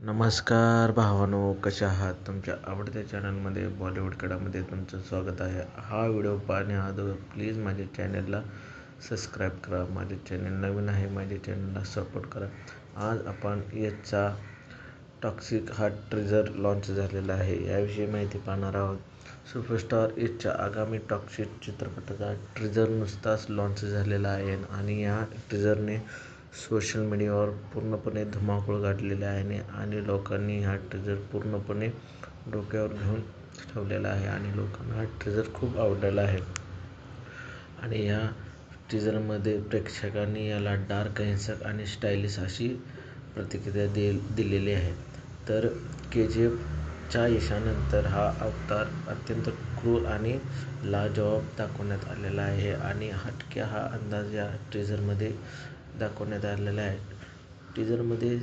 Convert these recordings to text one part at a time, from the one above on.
नमस्कार भावानो, कशा आहात? तुमच्या आवडत्या चॅनलमध्ये बॉलिवूड कडामध्ये तुमचं स्वागत आहे. हा व्हिडिओ पाहण्याअगोदर प्लीज माझ्या चॅनलला सबस्क्राईब करा. माझे चॅनल नवीन आहे, माझ्या चॅनलला सपोर्ट करा. आज आपण यशचा टॉक्सिक हा ट्रेलर लॉन्च झालेला आहे, याविषयी माहिती पाहणार आहोत. सुपरस्टार यशच्या आगामी टॉक्सिक चित्रपटाचा ट्रेलर नुकताच लॉन्च झालेला आहे आणि या ट्रेलरने सोशल मीडियावर पूर्णपणे धुमाकूळ घातलेला आहे आणि लोकांनी हा ट्रेलर पूर्णपणे डोक्यावर घेऊन ठेवलेला आहे आणि लोकांना हा ट्रेलर खूप आवडलेला आहे. आणि या ट्रेलरमध्ये प्रेक्षकांनी याला डार्क, हिंसक आणि स्टायलिश अशी प्रतिक्रिया दिलेली आहे. तर KGFच्या यशानंतर हा अवतार अत्यंत क्रूर आणि लाजवाब दाखवण्यात आलेला आहे आणि हटके हा अंदाज या ट्रेलरमध्ये दाखवण्यात आलेला आहे. टीझरमध्ये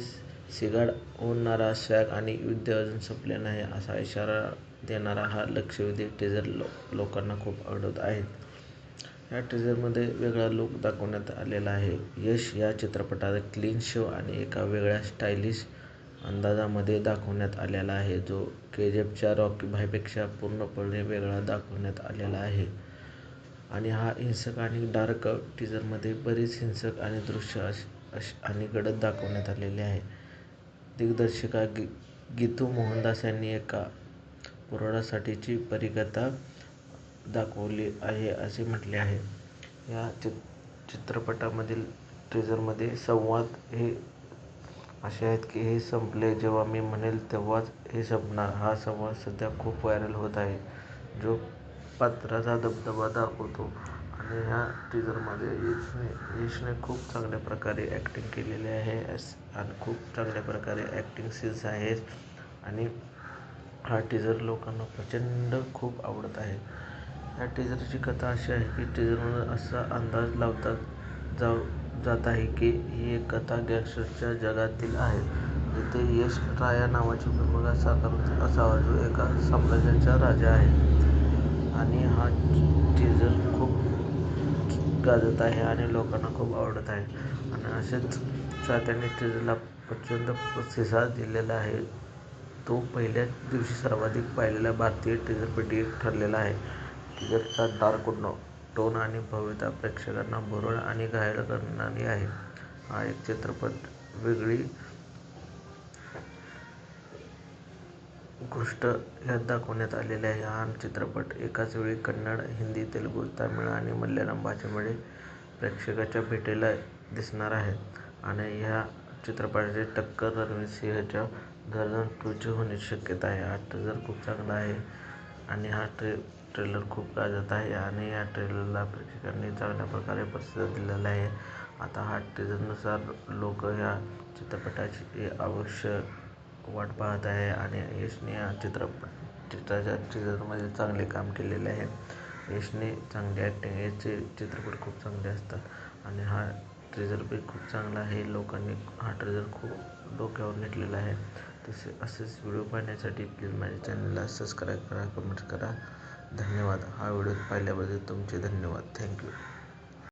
सिगार ओढणारा स्वॅग आणि युद्ध अजून संपले नाही असा इशारा देणारा हा लक्षवेधी टीझर लोकांना खूप आवडत आहे. या टीझरमध्ये वेगळा लुक दाखवण्यात आलेला आहे. यश या चित्रपटात क्लीन शेव आणि एका वेगळ्या स्टायलिश अंदाजामध्ये दाखवण्यात आलेला आहे, जो KGFच्या रॉकी भाईपेक्षा पूर्णपणे वेगळा दाखवण्यात आलेला आहे. आणि हा हिंसक आणि डार्क टीझरमध्ये बरीच हिंसक आणि दृश्य आणि गडद दाखवण्यात आलेले आहे. दिग्दर्शिका गीतू मोहनदास यांनी एका पुराणासाठीची परीकथा दाखवली आहे असे म्हटले आहे. या चित्रपटामधील ट्रेलरमध्ये संवाद हे असे आहेत की हे संपले जेव्हा मी म्हणेल तेव्हाच हे संपणार. हा संवाद सध्या खूप व्हायरल होत आहे, जो पात्राचा दबदबा दाखवतो. आणि ह्या टीझरमध्ये यशने खूप चांगल्या प्रकारे ॲक्टिंग केलेली आहे आणि खूप चांगल्या प्रकारे ॲक्टिंग सीन्स आहेत आणि हा टीझर लोकांना प्रचंड खूप आवडत आहे. या टीझरची कथा अशी आहे की टीझरमधून असा अंदाज लावला जात आहे की ही एक कथा गँगस्टरच्या जगातील आहे, जिथे यश राया नावाची भूमिका साकारत असावा, जो एका साम्राज्याचा राजा आहे. आणि हा टीझर खूप गाजत आहे आणि लोकांना खूप आवडत आहे आणि असेच चाहत्यांनी टीझरला प्रचंड प्रतिसाद दिलेला आहे. तो पहिल्याच दिवशी सर्वाधिक पाहिलेला भारतीय टीझरपैकी एक ठरलेला आहे. टीझरचा डार्क टोन आणि भव्यता प्रेक्षकांना भुरळ आणि घायल करणारी आहे. हा एक चित्रपट वेगळी गोष्ट यात दाखवण्यात आलेली आहे. हा चित्रपट एकाच वेळी कन्नड, हिंदी, तेलुगू, तामिळ आणि मल्याळम भाषेमध्ये प्रेक्षकांच्या भेटीला दिसणार आहे. आणि ह्या चित्रपटाची टक्कर रणवीर सिंहच्या धडधन 2 ची होण्याची शक्यता आहे. हा ट्रेलर खूप चांगला आहे आणि हा ट्रेलर खूप गाजत आहे आणि या ट्रेलरला प्रेक्षकांनी चांगल्या प्रकारे प्रतिसाद दिलेला आहे. आता हा टीझरनुसार लोक या चित्रपटाची अवश्य वाट पाहत आहे आणि यशने या चित्रपटाच्या टीझरमध्ये चांगले काम केलेले आहे. यशने चांगली ॲक्टिंग, याचे चित्रपट खूप चांगले असतात आणि हा ट्रेलर बी खूप चांगला आहे. लोकांनी हा ट्रेलर खूप डोक्यावर घेतलेला आहे. असेच व्हिडिओ पाहण्यासाठी प्लीज माझ्या चॅनलला सबस्क्राईब करा, कमेंट करा. धन्यवाद. हा व्हिडिओ पाहिल्याबद्दल तुमचे धन्यवाद. थँक्यू.